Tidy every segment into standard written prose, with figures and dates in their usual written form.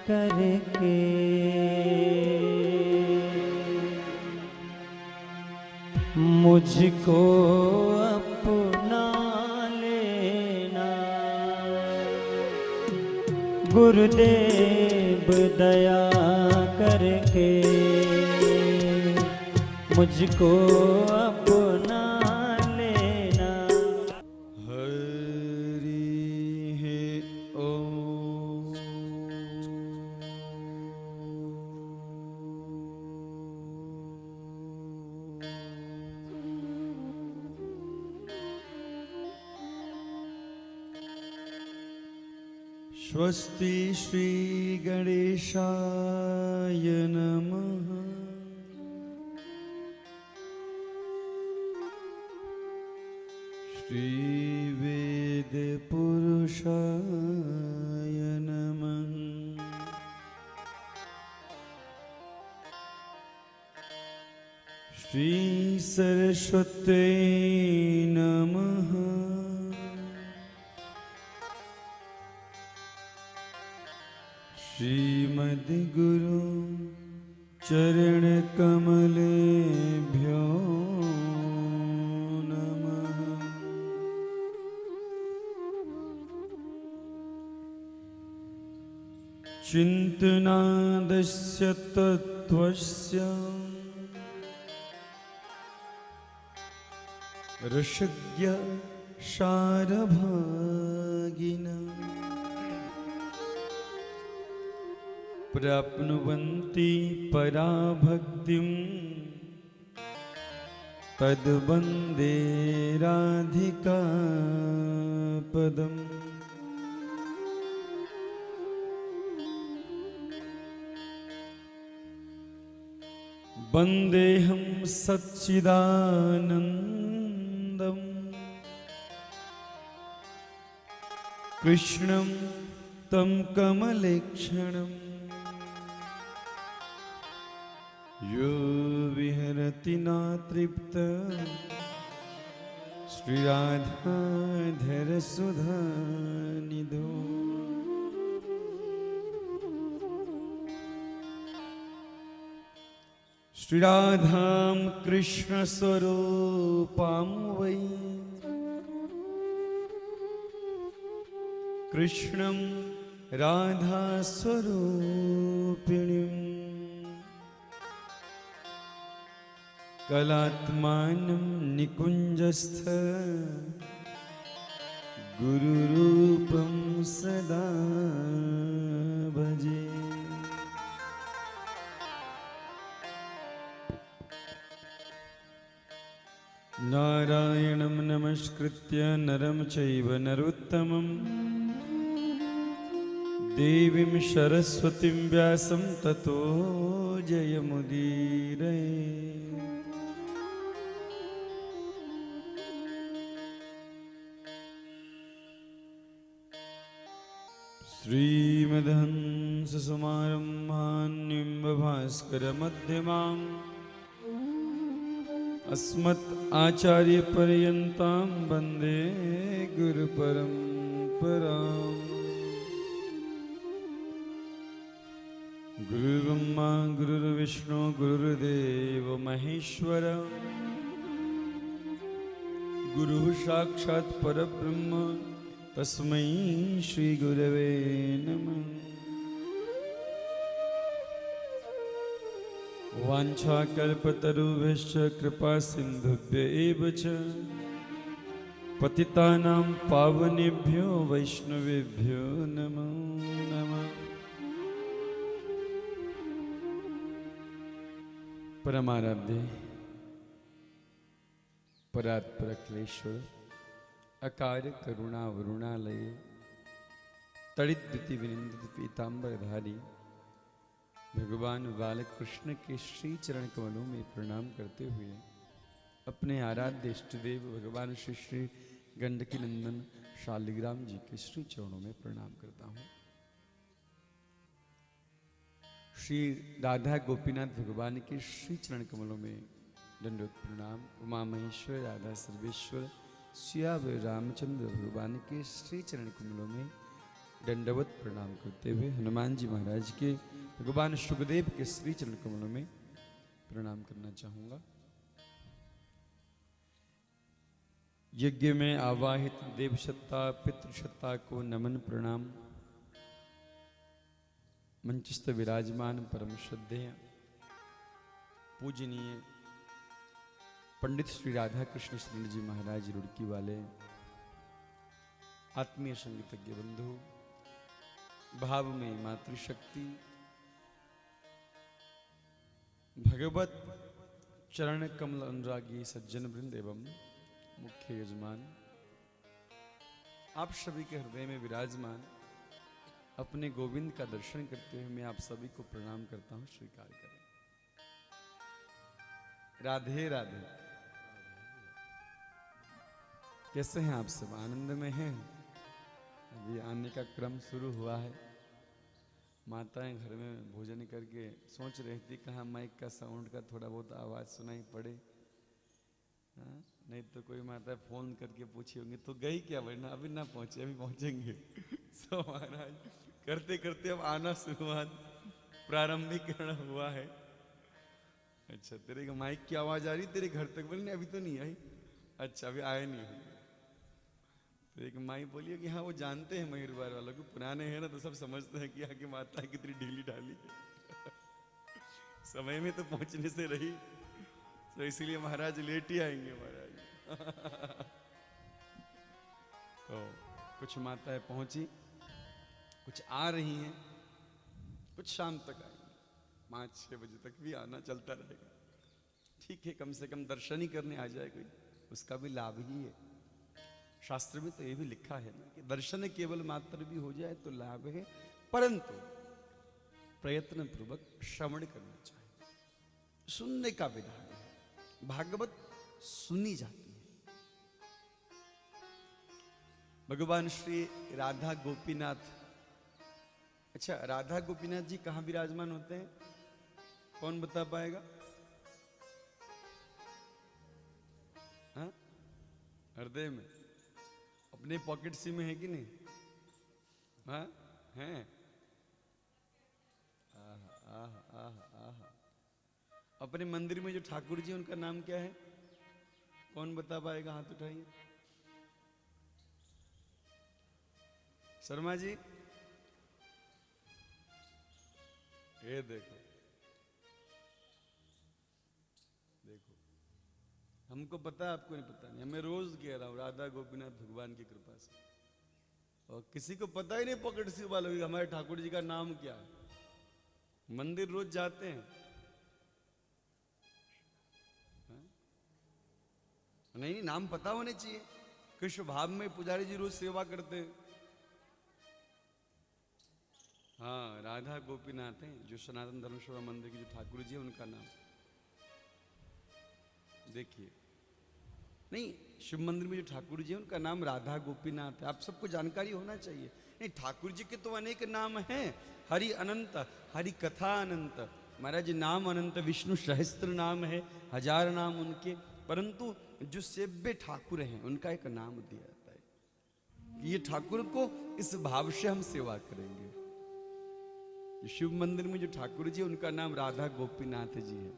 करके मुझको अपना लेना। गुरुदेव दया करके मुझको अपना लेना। हरि हे ओम। स्वस्ति श्री गणेशाय नमः। श्री वेद पुरुषाय नमः। श्री सरस्वती नमः। श्रीमद् गुरु चरण कमलेभ्यो नमः। चिन्तनादस्य तत्त्वस्य रसज्ञ सारभागिनः प्राप्नुवन्ति पराभक्तिं तद्वन्दे राधिकापदम्। वन्देऽहं सच्चिदानन्दं कृष्णं तं कमलेक्षणम्। यो विहरति नातृप्त श्रीराधाधरसुधानिधौ। श्रीराधां कृष्णस्वरूपां वै कृष्णं राधास्वरूपिणीम् कलात्मानं निकुञ्जस्थ गुरुरूपं सदा भजे। नारायणं नमस्कृत्य नरं चैव नरोत्तमं देवीं सरस्वतीं व्यासं ततो जयमुदीरये। श्रीमद्हंससमारम्भां निम्बभास्करमध्यमाम् अस्मत् आचार्यपर्यन्तां वन्दे गुरुपरम्पराम्। गुरुर्ब्रह्मा गुरुर्विष्णु गुरुर्देवो महेश्वर गुरुः साक्षात् परब्रह्म तस्मै श्री गुरवे नमः। वाञ्छाकल्पतरुभ्यश्च कृपा सिन्धुभ्य एव च पतितानां पावनेभ्यो वैष्णवेभ्यो नमो नमः। परमाराध्य परात्पर अखिलेश्वर अकार करुणा वरुणालय तड़िद्युति विनिंदित पीतांबरधारी भगवान बालकृष्ण के श्री चरण कमलों में प्रणाम करते हुए अपने आराध्य इष्टदेव भगवान श्री श्री गंडकी नंदन शालिग्राम जी के श्री चरणों में प्रणाम करता हूँ। श्री राधा गोपीनाथ भगवान के श्री चरण कमलों में दंडवत प्रणाम। उमा महेश्वर राधा सर्वेश्वर सिया रामचंद्र भगवान के श्री चरण कमलों में दंडवत प्रणाम करते हुए हनुमान जी महाराज के भगवान सुखदेव के श्री चरण कमलों में प्रणाम करना चाहूंगा। यज्ञ में आवाहित देव सत्ता पितृसत्ता को नमन प्रणाम। मंचस्थ विराजमान परम श्रद्धेय पूजनीय पंडित श्री राधा कृष्ण शरण जी महाराज रुड़की वाले, आत्मीय संगीतज्ञ बंधु, भाव में मातृशक्ति, भगवत चरण कमल अनुरागी सज्जन वृंद एवं मुख्य यजमान, आप सभी के हृदय में विराजमान अपने गोविंद का दर्शन करते हुए मैं आप सभी को प्रणाम करता हूं। स्वीकार करें। राधे राधे। कैसे हैं आप सब? आनंद में हैं? अभी आने का क्रम शुरू हुआ है। माताएं घर में भोजन करके सोच रही थी कहाँ माइक का साउंड का थोड़ा बहुत आवाज सुनाई पड़े। हाँ? नहीं तो कोई माता फोन करके पूछी होंगी तो गई क्या वरना अभी ना पहुंचे, अभी पहुंचेंगे। सो महाराज करते करते अब आना शुरुआत प्रारंभिकरण हुआ है। अच्छा तेरे माइक की आवाज आ रही तेरे घर तक? बोले अभी तो नहीं आई। अच्छा अभी आए नहीं होंगे। तो एक माई बोलिए कि हाँ वो जानते हैं मयूरबार वालों को, पुराने हैं ना तो सब समझते हैं कि यहाँ की माता कितनी ढीली ढाली समय में तो पहुंचने से रही, तो इसीलिए महाराज लेट ही आएंगे महाराज। तो कुछ माताएं पहुंची, कुछ आ रही हैं, कुछ शाम तक आएंगी, 5-6 बजे तक भी आना चलता रहेगा। ठीक है, कम से कम दर्शन ही करने आ जाए कोई, उसका भी लाभ ही है। शास्त्र में तो ये भी लिखा है ना कि दर्शन केवल मात्र भी हो जाए तो लाभ है, परंतु प्रयत्न पूर्वक श्रवण करना चाहिए। सुनने का विधान है, भागवत सुनी जाती है। भगवान श्री राधा गोपीनाथ, अच्छा राधा गोपीनाथ जी कहां विराजमान होते हैं? कौन बता पाएगा? हाँ? हृदय में, अपने पॉकेट सी में है कि नहीं? हाँ हैं। आहा आहा आहा आहा। अपने मंदिर में जो ठाकुर जी उनका नाम क्या है? कौन बता पाएगा? हाथ उठाइए। शर्मा जी, ये देखो देखो, हमको पता है आपको नहीं पता नहीं। मैं रोज कह रहा हूँ राधा गोपीनाथ भगवान की कृपा से, और किसी को पता ही नहीं पॉकेट सी वालों को हमारे ठाकुर जी का नाम क्या है। मंदिर रोज जाते हैं, नहीं नाम पता होने चाहिए। कृष्ण भाव में पुजारी जी रोज सेवा करते हैं। हाँ राधा गोपीनाथ हैं, जो सनातन धर्मसभा मंदिर के जो ठाकुर जी है उनका नाम देखिए। नहीं, शिव मंदिर में जो ठाकुर जी है उनका नाम राधा गोपीनाथ है। आप सबको जानकारी होना चाहिए। नहीं, ठाकुर जी के तो अनेक नाम हैं, हरि अनंत, हरि कथा अनंत, महाराज नाम अनंत, विष्णु सहस्त्र नाम है, 1000 नाम उनके, परंतु जो सेव्य ठाकुर हैं उनका एक नाम दिया जाता है। ये ठाकुर को इस भाव से हम सेवा करेंगे। शिव मंदिर में जो ठाकुर जी उनका नाम राधा गोपीनाथ जी है।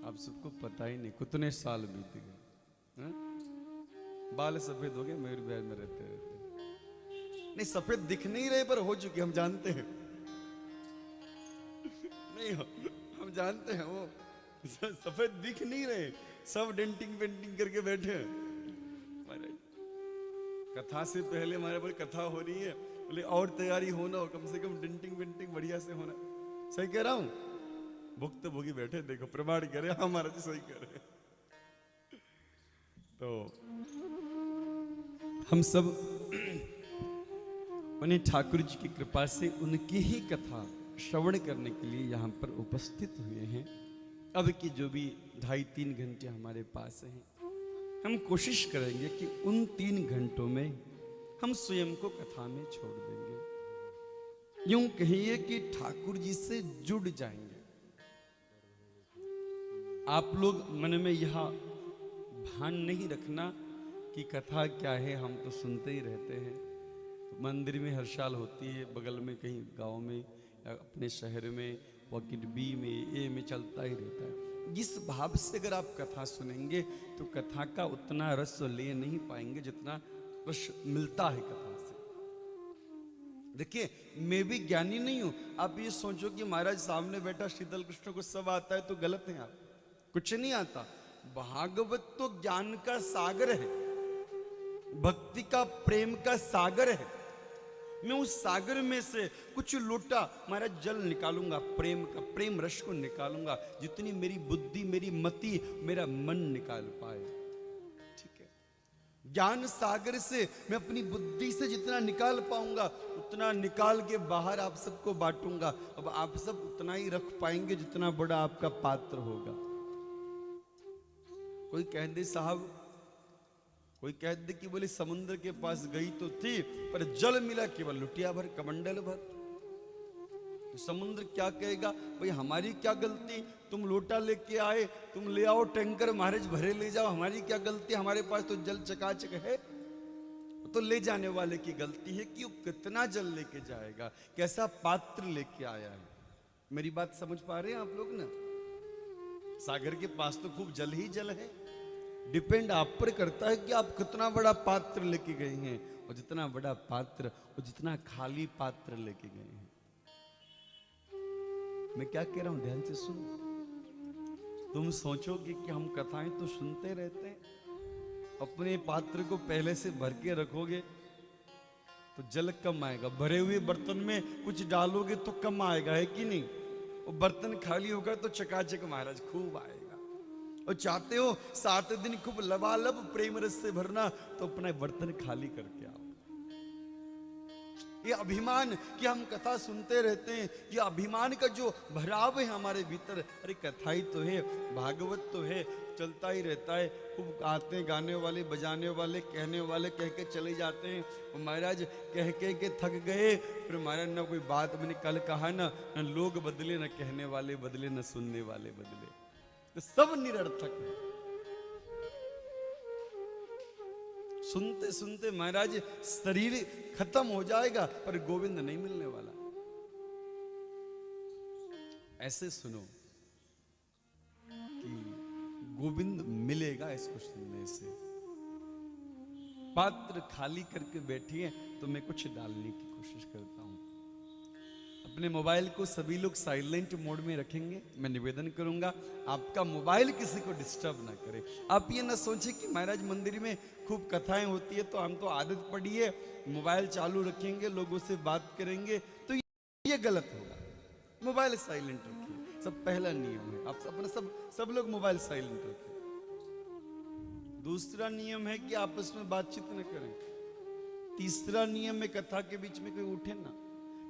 आप सबको पता ही नहीं, कितने साल बीत गए। बाल सफेद हो गए मयूर बिहार में रहते रहते। नहीं सफेद दिख नहीं रहे पर हो चुके, हम जानते हैं। नहीं हो, हम जानते हैं वो सफेद दिख नहीं रहे, सब डेंटिंग पेंटिंग करके बैठे। कथा से पहले हमारे बोले कथा हो रही है, बोले और तैयारी होना हो, कम से कम डेंटिंग पेंटिंग बढ़िया से होना। सही कह रहा हूं? भुक्त भोगी बैठे, देखो प्रमाण करे हमारा जी सही कह रहे। तो हम सब उन्हें ठाकुर जी की कृपा से उनकी ही कथा श्रवण करने के लिए यहाँ पर उपस्थित हुए हैं। अब की जो भी 2.5-3 घंटे हमारे पास हैं, हम कोशिश करेंगे कि उन 3 घंटों में हम स्वयं को कथा में छोड़ देंगे। यूं कहिए कि ठाकुर जी से जुड़ जाएंगे। आप लोग मन में यह भान नहीं रखना कि कथा क्या है, हम तो सुनते ही रहते हैं। मंदिर में हर साल होती है, बगल में कहीं गांव में या अपने शहर में पॉकेट बी में ए में चलता ही रहता है। जिस भाव से अगर आप कथा सुनेंगे तो कथा का उतना रस ले नहीं पाएंगे जितना रस मिलता है कथा से। देखिए, मैं भी ज्ञानी नहीं हूं। आप ये सोचो कि महाराज सामने बैठा शीतल कृष्ण को सब आता है तो गलत है। आप कुछ नहीं आता। भागवत तो ज्ञान का सागर है, भक्ति का, प्रेम का सागर है। मैं उस सागर में से कुछ लोटा महाराज जल निकालूंगा, प्रेम का, प्रेम रस को निकालूंगा, जितनी मेरी बुद्धि, मेरी मति, मेरा मन निकाल पाए। ठीक है, ज्ञान सागर से मैं अपनी बुद्धि से जितना निकाल पाऊंगा उतना निकाल के बाहर आप सबको बांटूंगा। अब आप सब उतना ही रख पाएंगे जितना बड़ा आपका पात्र होगा। कोई कह दे साहब, कोई कह दे कि बोले समुद्र के पास गई तो थी पर जल मिला केवल लुटिया भर, कमंडल भर। तो समुद्र क्या कहेगा, भाई हमारी क्या गलती, तुम लोटा लेके आए, तुम ले आओ टैंकर महाराज भरे ले जाओ, हमारी क्या गलती, हमारे पास तो जल चकाचक है। तो ले जाने वाले की गलती है कि वो कितना जल लेके जाएगा, कैसा पात्र लेके आया है। मेरी बात समझ पा रहे हैं आप लोग ना? सागर के पास तो खूब जल ही जल है। डिपेंड आप पर करता है कि आप कितना बड़ा पात्र लेके गए हैं, और जितना बड़ा पात्र और जितना खाली पात्र लेके गए हैं। मैं क्या कह रहा हूं, ध्यान से सुनो। तुम सोचोगे कि हम कथाएं तो सुनते रहते हैं, अपने पात्र को पहले से भर के रखोगे तो जल कम आएगा। भरे हुए बर्तन में कुछ डालोगे तो कम आएगा, है कि नहीं? और बर्तन खाली होगा तो चकाचक महाराज खूब आएगा। और चाहते हो 7 दिन खूब लबालब प्रेम रस से भरना, तो अपना बर्तन खाली करके आओ। ये अभिमान कि हम कथा सुनते रहते हैं, ये अभिमान का जो भराव है हमारे भीतर, अरे कथा ही तो है, भागवत तो है, चलता ही रहता है। खूब गाते, गाने वाले, बजाने वाले, कहने वाले कह के चले जाते हैं। और महाराज कह के थक गए, फिर महाराज ना कोई बात, मैंने कल कहा ना, न लोग बदले, न कहने वाले बदले, न सुनने वाले बदले, तो सब निरर्थक है। सुनते सुनते महाराज शरीर खत्म हो जाएगा पर गोविंद नहीं मिलने वाला। ऐसे सुनो कि गोविंद मिलेगा इसको सुनने से। पात्र खाली करके बैठिए तो मैं कुछ डालने की कोशिश करता हूं। अपने मोबाइल को सभी लोग साइलेंट मोड में रखेंगे। मैं निवेदन करूंगा आपका मोबाइल किसी को डिस्टर्ब ना करे। आप ये ना सोचें कि महाराज मंदिर में खूब कथाएं होती है तो हम तो आदत पड़ी है मोबाइल चालू रखेंगे, लोगों से बात करेंगे, तो ये गलत होगा। मोबाइल साइलेंट रखिए, सब पहला नियम है। आप अपने सब लोग मोबाइल साइलेंट रखें। दूसरा नियम है कि आपस में बातचीत न करें। तीसरा नियम है कथा के बीच में कोई उठे ना।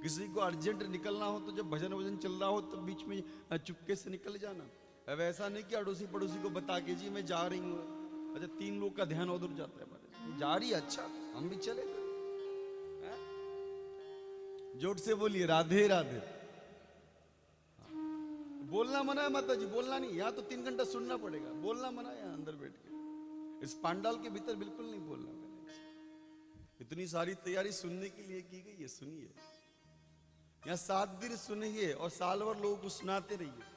किसी को अर्जेंट निकलना हो तो जब भजन वजन चल रहा हो तब बीच में चुपके से निकल जाना। अब ऐसा नहीं कि अड़ोसी पड़ोसी को बता के जी मैं जा रही हूँ, अच्छा 3 लोग का ध्यान उधर जाता है, जा रही है, अच्छा हम भी चले। जोर से बोलिए राधे राधे। बोलना मना है माता जी, बोलना नहीं। यहाँ तो 3 घंटा सुनना पड़ेगा, बोलना मना है। यहाँ अंदर बैठ के इस पांडाल के भीतर बिल्कुल नहीं बोलना। इतनी सारी तैयारी सुनने के लिए की गई है, सुनिए। यहाँ 7 दिन सुनिए और साल भर लोगों को सुनाते रहिए।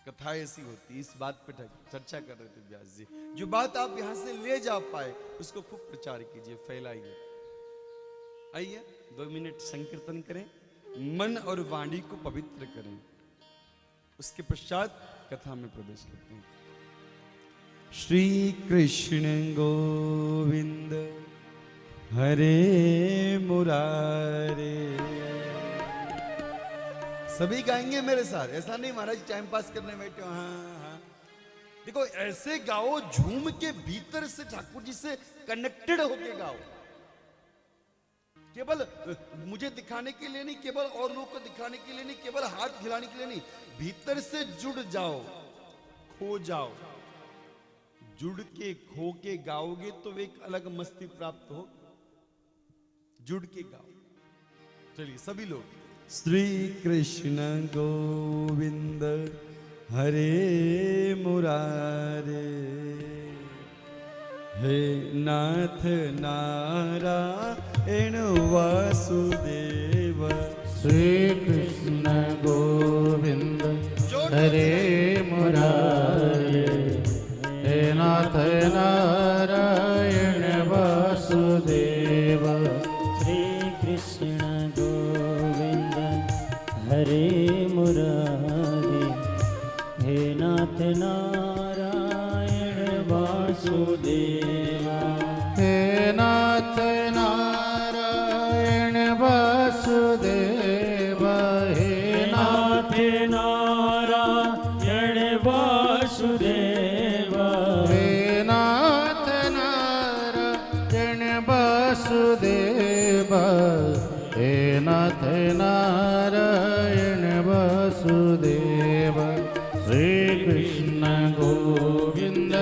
कथा ऐसी होती, इस बात पे चर्चा कर रहे थे व्यास जी। जो बात आप यहाँ से ले जा पाए उसको खूब प्रचार कीजिए, फैलाइए। आइए 2 मिनट संकीर्तन करें, मन और वाणी को पवित्र करें, उसके पश्चात कथा में प्रवेश करते हैं। श्री कृष्ण गोविंद हरे मुरारे। सभी गाएंगे मेरे साथ, ऐसा नहीं महाराज टाइम पास करने बैठे हो। हाँ हाँ, देखो ऐसे गाओ, झूम के भीतर से ठाकुर जी से कनेक्टेड होके गाओ। केवल मुझे दिखाने के लिए नहीं, केवल और लोगों को दिखाने के लिए नहीं, केवल हाथ खिलाने के लिए नहीं, भीतर से जुड़ जाओ, खो जाओ। जुड़ के खो के गाओगे तो एक अलग मस्ती प्राप्त हो। जुड़ के गाओ। चलिए सभी लोग। श्री कृष्ण गोविंद हरे मुरारे, हे नाथ नारायण वासुदेव। श्री कृष्ण गोविंद हरे मुरारे, हे नाथ नारायण वासुदेव। श्री कृष्ण गोविंद हरे मुरारी, हे नाथ नारायण वासुदेवा। हे नाथ नारायण वासुदेव, हे नाथ नारायण वासुदेवा। हे नाथ नारायण वासुदेव, हे नाथ नारायण वासुदेव। श्री कृष्ण गोविंद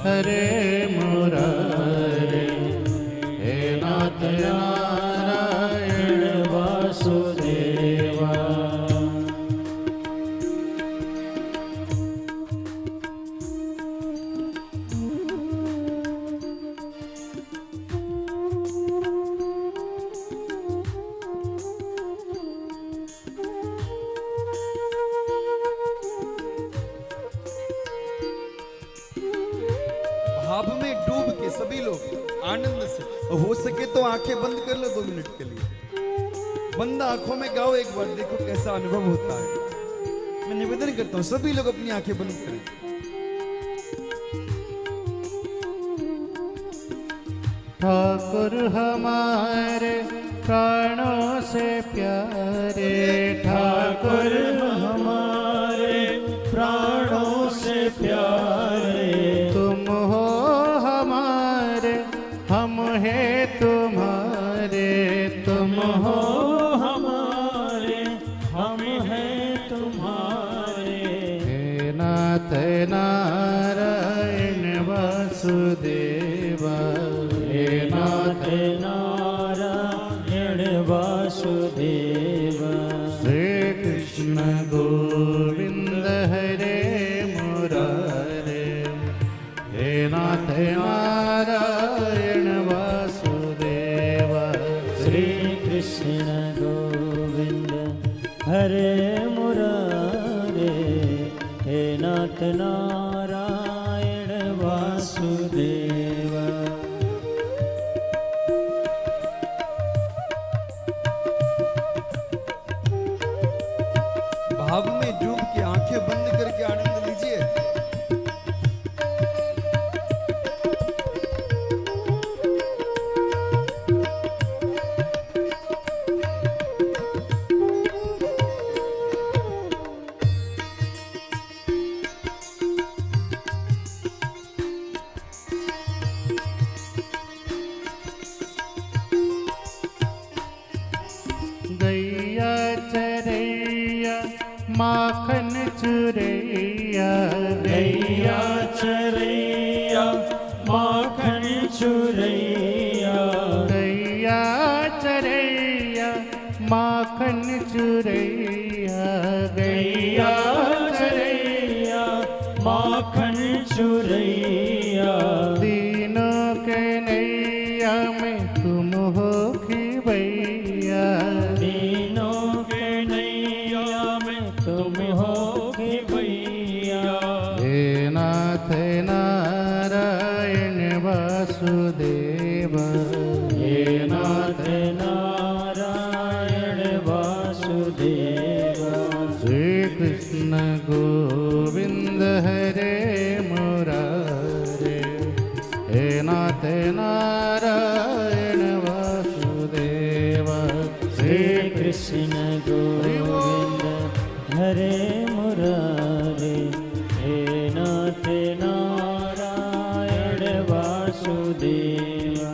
हरे मुरारे, हे नाथ नारायण वासुदेवा। भाव में डूब के सभी लोग आनंद से, हो सके तो आंखें बंद कर लो 2 मिनट के लिए। बंद आंखों में गाओ एक बार, देखो कैसा अनुभव होता है। मैं निवेदन करता हूं सभी लोग अपनी आंखें बंद करें। ठाकुर हमारे प्राणों से प्यारे, ठाकुर हमारे प्राणों से प्यारे। तुम हो हमारे, हम हैं तुम्हारे। तुम हो हमारे, हम हैं तुम्हारे। हे नाथ नारायण वासुदेव, हे नाथ नारायण वासुदेव। श्री कृष्ण गोविंद हरे मुरारे, हे नाथ नारायण वासुदेव। श्री कृष्ण गोविंद हरे मुरारे, हे नाथ नारायण वासुदेव। भाव में डूब के आंखें बंद करके आनंद लीजिए। गैया चरैया माखन चुरैया, गैया चरैया माखन चुरैया। गैया चरैया माखन चुरैया, गैया चरैया माखन चुरैया। तीनों के नैया में तुम हो खिवैया, तीनों के नैया में तुम हो खिवैया। हे नाथ नारायण वासुदेव, हे नाथ नारायण वासुदेव। श्री कृष्ण गोविंद हरे मुरारे, हे नाथ नारायण वासुदेव। श्री कृष्ण गोविंद हरे मुरारे, हे नाथ नारायण वासुदेव।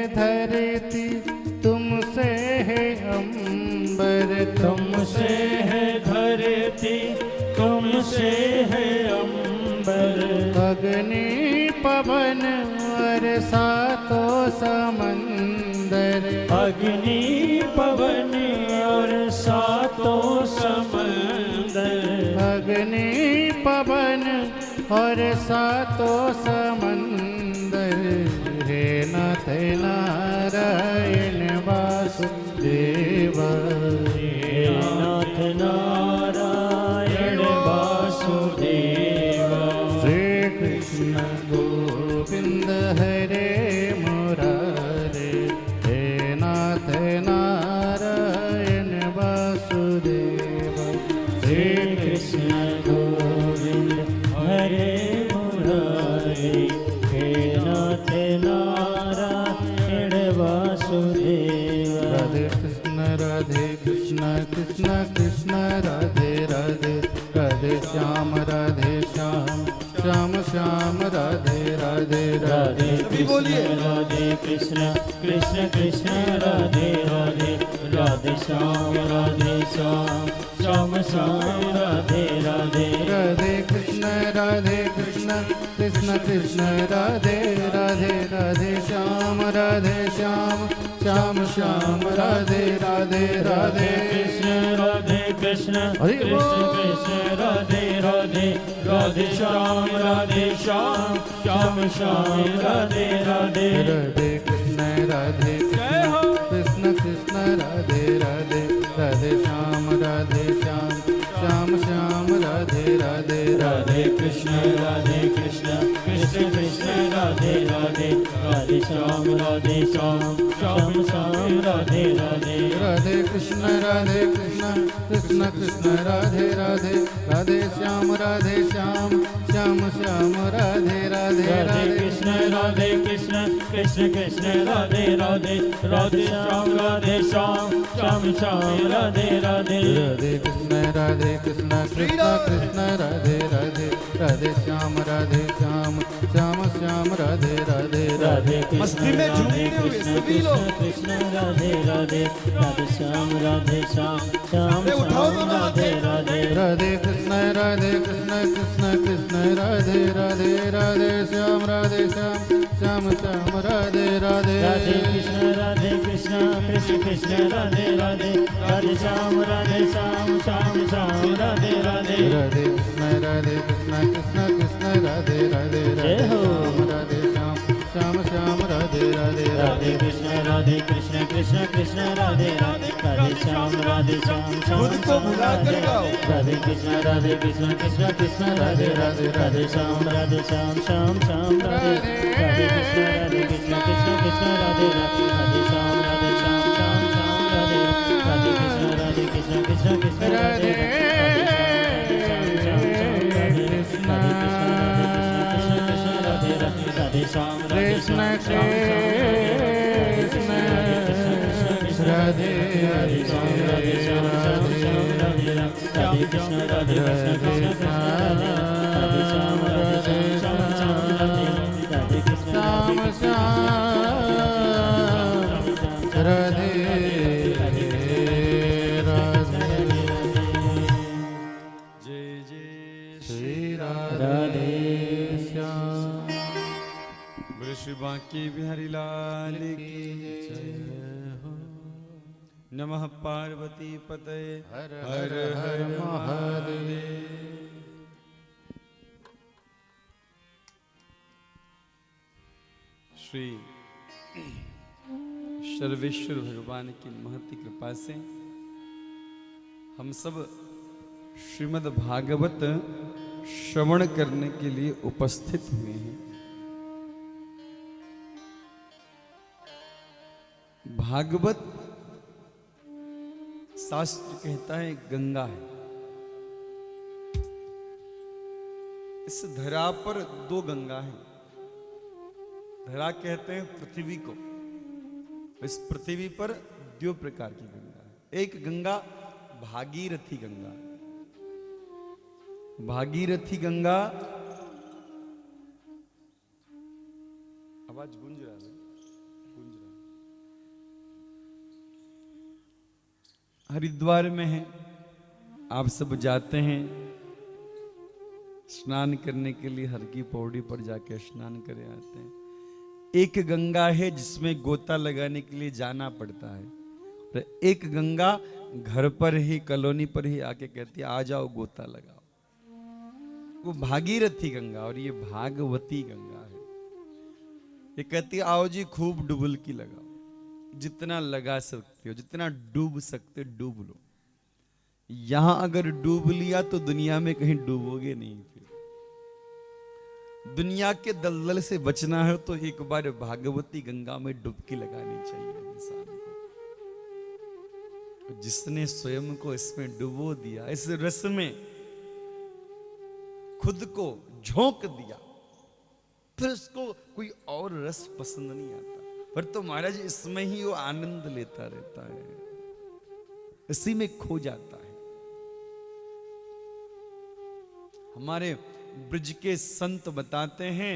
धरती तुमसे है अंबर, तुमसे है धरती तुमसे है अंबर, अग्नि पवन और सातों समंदर, अग्नि पवन और सातों समंदर, अग्नि पवन और सातों समंदर, हे नाथ नारायण वासुदेव, हे नाथ नारायण वासुदेव। श्री कृष्ण गोविंद हरे मुरारे, हे नाथ नारायण वासुदेव, श्री कृष्ण गोविंद हरे मुरारे, हे नाथ नारायण वासुदेव। राधे कृष्ण कृष्ण कृष्ण राधे राधे, राधे श्याम श्याम श्याम राधे राधे राधे कृष्ण राधे कृष्ण कृष्ण कृष्ण राधे राधे, राधे श्याम श्याम श्याम श्याम राधे राधे, राधे कृष्ण कृष्ण कृष्ण राधे राधे, राधे श्याम श्याम श्याम राधे राधे राधे कृष्ण कृष्ण हरि बोल। कृष्ण राधे राधे, राधे श्याम श्याम श्याम श्याम राधे राधे, राधे कृष्ण कृष्ण कृष्ण राधे राधे, राधे श्याम श्याम श्याम राधे राधे राधे कृष्ण कृष्ण कृष्ण राधे राधे, राधे श्याम श्याम श्याम श्याम राधे राधे, राधे कृष्ण कृष्ण कृष्ण राधे राधे, राधे श्याम श्याम श्याम राधे राधे राधे कृष्ण कृष्ण कृष्ण राधे राधे, राधे श्याम श्याम श्याम राधे राधे, राधे कृष्ण कृष्ण कृष्ण राधे राधे, राधे श्याम श्याम राधे राधे राधे मस्ती में झूमते हुए सभी लोग कृष्ण राधे राधे, राधे श्याम श्याम उठाओ दोनों राधे हाथ। राधे, राधे कृष्ण कृष्ण कृष्ण राधे राधे, राधे श्याम श्याम राधे राधे, राधे कृष्ण कृष्ण कृष्ण राधे राधे, राधे श्याम श्याम राधे राधे, राधे कृष्ण कृष्ण कृष्ण राधे राधे, जय हो। राधे श्याम श्याम राधे राधे राधे कृष्ण कृष्ण कृष्ण राधे राधे, राधे श्याम खुद को भुला कर गाओ। राधे कृष्ण कृष्ण कृष्ण राधे राधे, राधे श्याम श्याम राधे, राधे कृष्ण कृष्ण कृष्ण राधे राधे, राधे श्याम श्याम राधे, राधे कृष्ण कृष्ण कृष्ण राधे राधे श्याम कृष्ण कृष्ण राधे राधे श्याम राधे कृष्ण राधे कृष्ण राधे श्याम राधे कृष्ण श्याम राधे जय जय श्री राधे राधे श्याम बोले श्री बांके बिहारी लाल की जय हो। नमः पार्वती पतये हर हर हर महादेव। श्री सर्वेश्वर भगवान की महती कृपा से हम सब श्रीमद् भागवत श्रवण करने के लिए उपस्थित हुए हैं। भागवत शास्त्र कहता है गंगा है। इस धरा पर दो गंगा हैं। धरा कहते हैं पृथ्वी को। इस पृथ्वी पर दो प्रकार की गंगा है। एक गंगा भागीरथी गंगा। भागीरथी गंगा आवाज गूंज रहा है, गूंज रहा है। हरिद्वार में है, आप सब जाते हैं स्नान करने के लिए, हर की पौड़ी पर जाके स्नान करे आते हैं। एक गंगा है जिसमें गोता लगाने के लिए जाना पड़ता है, तो एक गंगा घर पर ही, कॉलोनी पर ही आके कहती है आ जाओ गोता लगाओ। वो भागीरथी गंगा और ये भागवती गंगा है। ये कहती है आओ जी खूब डुबुलकी लगाओ, जितना लगा सकते हो, जितना डूब सकते डूब लो। यहां अगर डूब लिया तो दुनिया में कहीं डूबोगे नहीं। फिर दुनिया के दलदल से बचना है तो एक बार भागवती गंगा में डुबकी लगानी चाहिए इंसान को। जिसने स्वयं को इसमें डुबो दिया, इस रस में खुद को झोंक दिया, फिर उसको कोई और रस पसंद नहीं आता। पर तो महाराज इसमें ही वो आनंद लेता रहता है, इसी में खो जाता है। हमारे ब्रज के संत बताते हैं,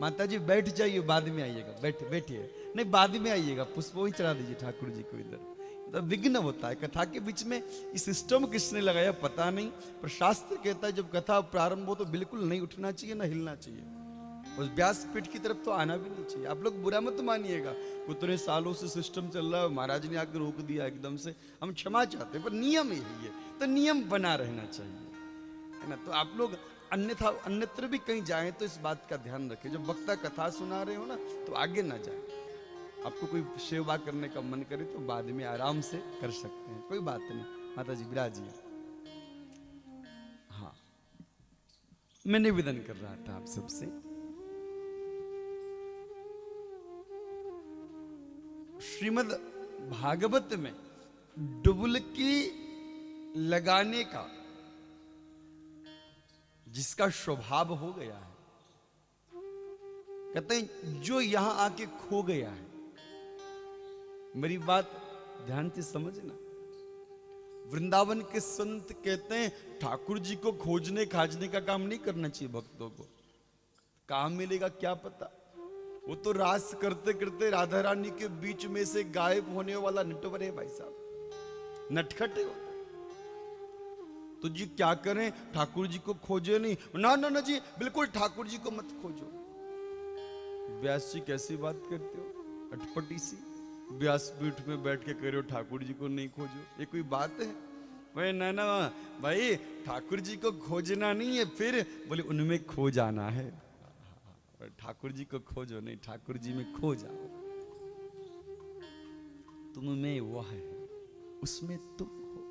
माता जी बैठ जाइए बाद में आइएगा, बैठिए नहीं बाद में आइएगा, पुष्प ही चढ़ा दीजिए ठाकुर जी को। इधर तो विघ्न होता है कथा के बीच में। इस सिस्टम किसने लगाया पता नहीं, पर शास्त्र कहता है जब कथा प्रारंभ हो तो बिल्कुल नहीं उठना चाहिए, ना हिलना चाहिए, उस व्यासपीठ की तरफ तो आना भी नहीं चाहिए। आप लोग बुरा मत मानिएगा, उतने सालों से सिस्टम चल रहा है, महाराज ने आकर रोक दिया एकदम से, हम क्षमा चाहते हैं, पर नियम यही है, तो नियम बना रहना चाहिए, है ना। तो आप लोग अन्यथा अन्यत्र भी कहीं जाएं तो इस बात का ध्यान रखें, जब वक्ता कथा सुना रहे हो ना तो आगे ना जाएं। आपको कोई सेवा करने का मन करे तो बाद में आराम से कर सकते हैं, कोई बात नहीं। माता जी विराजिए। हाँ, मैं निवेदन कर रहा था आप सबसे, श्रीमद् भागवत में डुबुलकी लगाने का जिसका स्वभाव हो गया है, कहते हैं जो यहां आके खो गया है, मेरी बात ध्यान से समझना। वृंदावन के संत कहते हैं ठाकुर जी को खोजने खाजने का काम नहीं करना चाहिए भक्तों को, काम मिलेगा क्या पता। वो तो रास करते करते राधा रानी के बीच में से गायब होने वाला नटवर है भाई साहब, नटखट है। तो जी क्या करें, ठाकुर जी को खोजे नहीं, ना ना ना जी बिल्कुल ठाकुर जी को मत खोजो। व्यास जी कैसी बात करते हो, अटपटी सी, व्यासपीठ में बैठ के कह रहे हो ठाकुर जी को नहीं खोजो, ये कोई बात है भाई? ना ना भाई, ठाकुर जी को खोजना नहीं है, फिर बोले उनमें खो जाना है। ठाकुर जी को खोजो नहीं, ठाकुर जी में खो जाओ। तुम में वह है, उसमें तुम हो,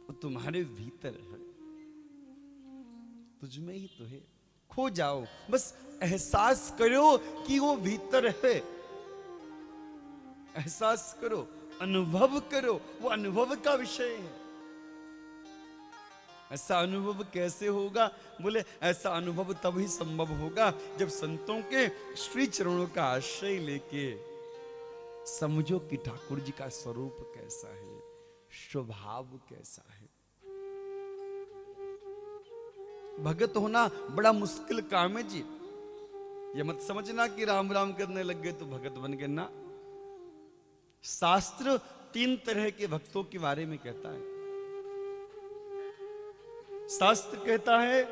वो तुम्हारे भीतर है, तुझ में ही तो है, खो जाओ। बस एहसास करो कि वो भीतर है, एहसास करो, अनुभव करो, वो अनुभव का विषय है। ऐसा अनुभव कैसे होगा? बोले ऐसा अनुभव तभी संभव होगा जब संतों के श्री चरणों का आश्रय लेके समझो कि ठाकुर जी का स्वरूप कैसा है, स्वभाव कैसा है। भगत होना बड़ा मुश्किल काम है जी, ये मत समझना कि राम राम करने लग गए तो भगत बन गए ना। शास्त्र 3 तरह के भक्तों के बारे में कहता है। शास्त्र कहता है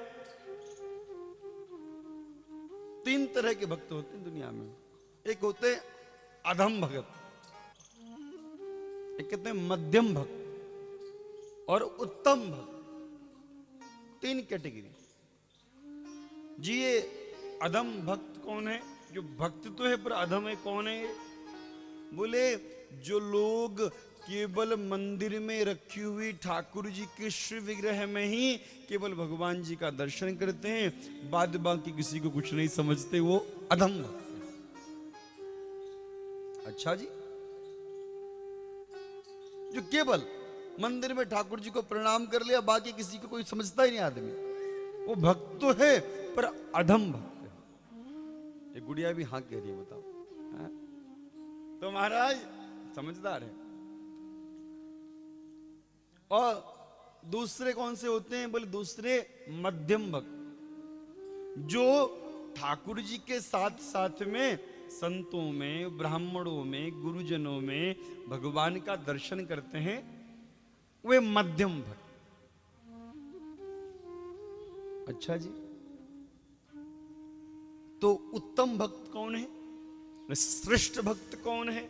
3 तरह के भक्त होते हैं दुनिया में। एक होते हैं अधम भगत, एक कहते हैं मध्यम भक्त और उत्तम भक्त, 3 कैटेगरी जी। ये अधम भक्त कौन है? जो भक्त तो है पर अधम है, कौन है? बोले जो लोग केवल मंदिर में रखी हुई ठाकुर जी के श्री विग्रह में ही केवल भगवान जी का दर्शन करते हैं, बाद बाकी किसी को कुछ नहीं समझते, वो अधम भक्त है। अच्छा जी, जो केवल मंदिर में ठाकुर जी को प्रणाम कर लिया, बाकी किसी को कोई समझता ही नहीं आदमी, वो भक्त तो है पर अधम भक्त है। ये गुड़िया भी हाँ कह रही है, बताओ हाँ? तो महाराज समझदार है। और दूसरे कौन से होते हैं? बोले दूसरे मध्यम भक्त, जो ठाकुर जी के साथ साथ में संतों में, ब्राह्मणों में, गुरुजनों में भगवान का दर्शन करते हैं वे मध्यम भक्त। अच्छा जी, तो उत्तम भक्त कौन है, श्रेष्ठ भक्त कौन है?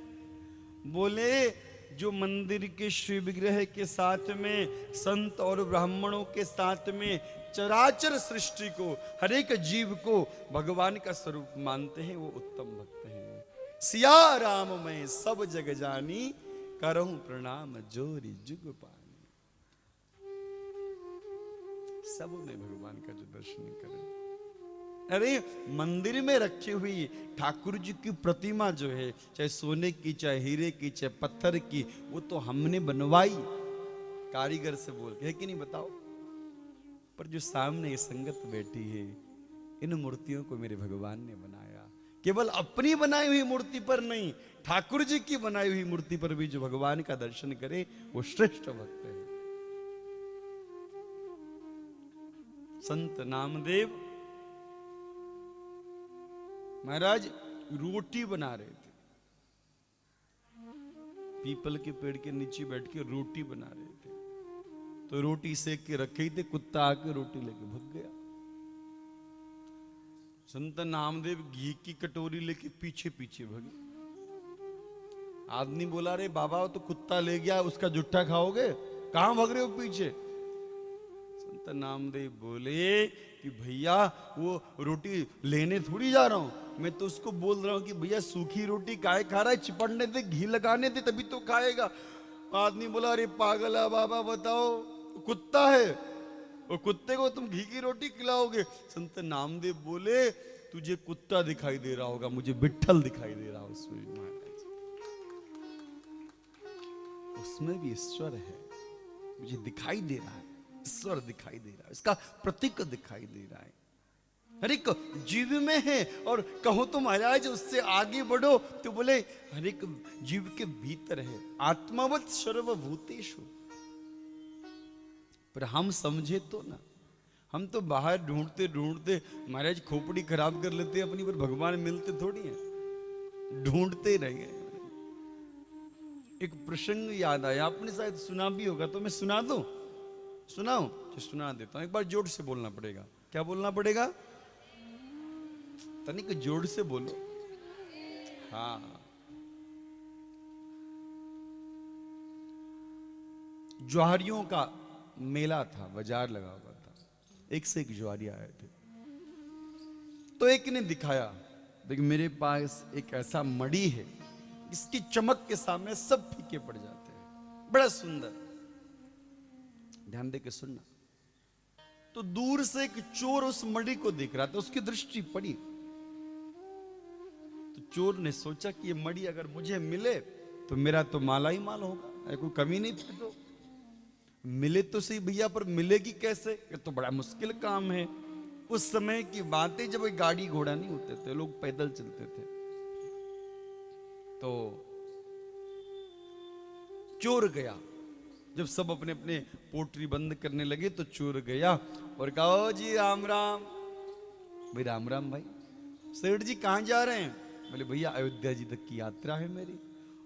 बोले जो मंदिर के श्री विग्रह के साथ में, संत और ब्राह्मणों के साथ में चराचर सृष्टि को, हर एक जीव को भगवान का स्वरूप मानते हैं, वो उत्तम भक्त हैं। सिया राम मैं सब जग जानी, करहूं प्रणाम जोरी जुग पानी। सब में भगवान का जो दर्शन करें। अरे मंदिर में रखी हुई ठाकुर जी की प्रतिमा जो है, चाहे सोने की, चाहे हीरे की, चाहे पत्थर की, वो तो हमने बनवाई कारीगर से बोल के, है कि नहीं बताओ? पर जो सामने ये संगत बैठी है, इन मूर्तियों को मेरे भगवान ने बनाया। केवल अपनी बनाई हुई मूर्ति पर नहीं, ठाकुर जी की बनाई हुई मूर्ति पर भी जो भगवान का दर्शन करे वो श्रेष्ठ भक्त है। संत नामदेव महाराज रोटी बना रहे थे, पीपल के पेड़ के नीचे बैठ के रोटी बना रहे थे। तो रोटी सेक के रखी थी, कुत्ता आके रोटी लेके भग गया। संत नामदेव घी की कटोरी लेके पीछे पीछे भगे। आदमी बोला, रे बाबा तो कुत्ता ले गया, उसका जुट्ठा खाओगे, कहां भग रहे हो पीछे? संत नामदेव बोले कि भैया वो रोटी लेने थोड़ी जा रहा हूं, मैं तो उसको बोल रहा हूं कि भैया सूखी रोटी काहे खा रहा है, चिपड़ने दे, घी लगाने दे, तभी तो खाएगा। आदमी बोला, अरे पागल है बाबा, बताओ कुत्ता है, और कुत्ते को तुम घी की रोटी खिलाओगे? संत नामदेव बोले, तुझे कुत्ता दिखाई दे रहा होगा, मुझे विट्ठल दिखाई दे रहा उसमें। महाराज उसमें भी ईश्वर है, मुझे दिखाई दे रहा है, ईश्वर दिखाई दे रहा है, इसका प्रतीक दिखाई दे रहा है, हर एक जीव में है। और कहो तो महाराज उससे आगे बढ़ो तो बोले हर एक जीव के भीतर है, आत्मावत सर्वभूतेषु। पर हम समझे तो ना, हम तो बाहर ढूंढते ढूंढते महाराज खोपड़ी खराब कर लेते अपनी, पर भगवान मिलते थोड़ी हैं, ढूंढते रह गए। एक प्रसंग याद आया, आपने शायद सुना भी होगा, तो मैं सुना दूं? सुनाऊं? तो सुना देता हूं। एक बार जोर से बोलना पड़ेगा। क्या बोलना पड़ेगा? तनिक जोर से बोलो। हाँ, ज्वारियों का मेला था, बाजार लगा हुआ था, एक से एक ज्वारी आए थे। तो एक ने दिखाया, देखिए मेरे पास एक ऐसा मड़ी है, इसकी चमक के सामने सब फीके पड़ जाते हैं, बड़ा सुंदर। ध्यान दे के सुनना। तो दूर से एक चोर उस मड़ी को देख रहा था, उसकी दृष्टि पड़ी। तो चोर ने सोचा कि ये मड़ी अगर मुझे मिले तो मेरा तो माला ही माल होगा, कोई कमी नहीं थी। तो मिले तो सही भैया, पर मिलेगी कैसे? ये तो बड़ा मुश्किल काम है। उस समय की बातें जब गाड़ी घोड़ा नहीं होते थे, लोग पैदल चलते थे। तो चोर गया, जब सब अपने अपने पोटरी बंद करने लगे तो चोर गया और कहा, ओ जी राम राम। भाई राम राम भाई। सेठ जी कहाँ जा रहे हैं? बोले भैया अयोध्या जी तक की यात्रा है मेरी।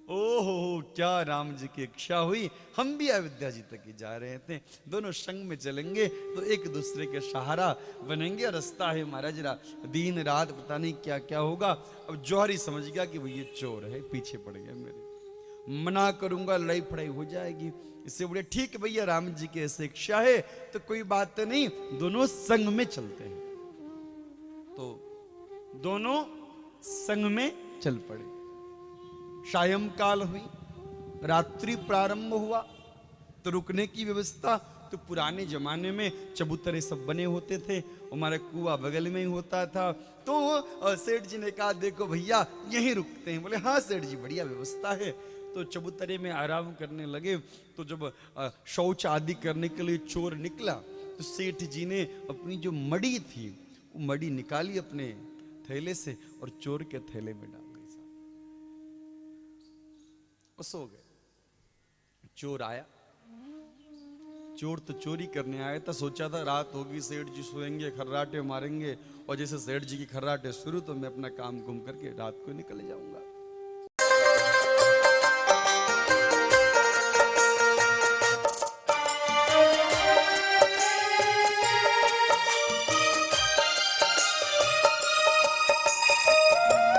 ओहो क्या राम जी की इच्छा हुई, हम भी अयोध्या जी तक ही जा रहे थे, दोनों संग में चलेंगे तो एक दूसरे के सहारा बनेंगे। रास्ता है महाराज, दिन रात पता नहीं क्या क्या होगा। अब जौहरी समझ गया कि ये चोर है, पीछे पड़ गया मेरे, मना करूंगा लड़ाई फड़ाई हो जाएगी। इससे बोले ठीक है भैया, राम जी की ऐसी इच्छा है तो कोई बात नहीं, दोनों संग में चलते हैं। तो दोनों संग में चल पड़े। सायंकाल हुई, रात्रि प्रारंभ हुआ, तो रुकने की व्यवस्था तो पुराने जमाने में चबूतरे सब बने होते थे, हमारा कुआं बगल में ही होता था। तो सेठ जी ने कहा देखो भैया यहीं रुकते हैं। बोले हाँ सेठ जी बढ़िया व्यवस्था है। तो चबूतरे में आराम करने लगे। तो जब शौच आदि करने के लिए चोर निकला तो सेठ जी ने अपनी जो मड़ी थी वो मड़ी निकाली अपने थैले से और चोर के थैले में डाल दी, सो गए। चोर आया, चोर तो चोरी करने आया था, सोचा था रात होगी, सेठ जी सोएंगे, खर्राटे मारेंगे, और जैसे सेठ जी की खर्राटे शुरू तो मैं अपना काम गुम करके रात को निकल जाऊंगा।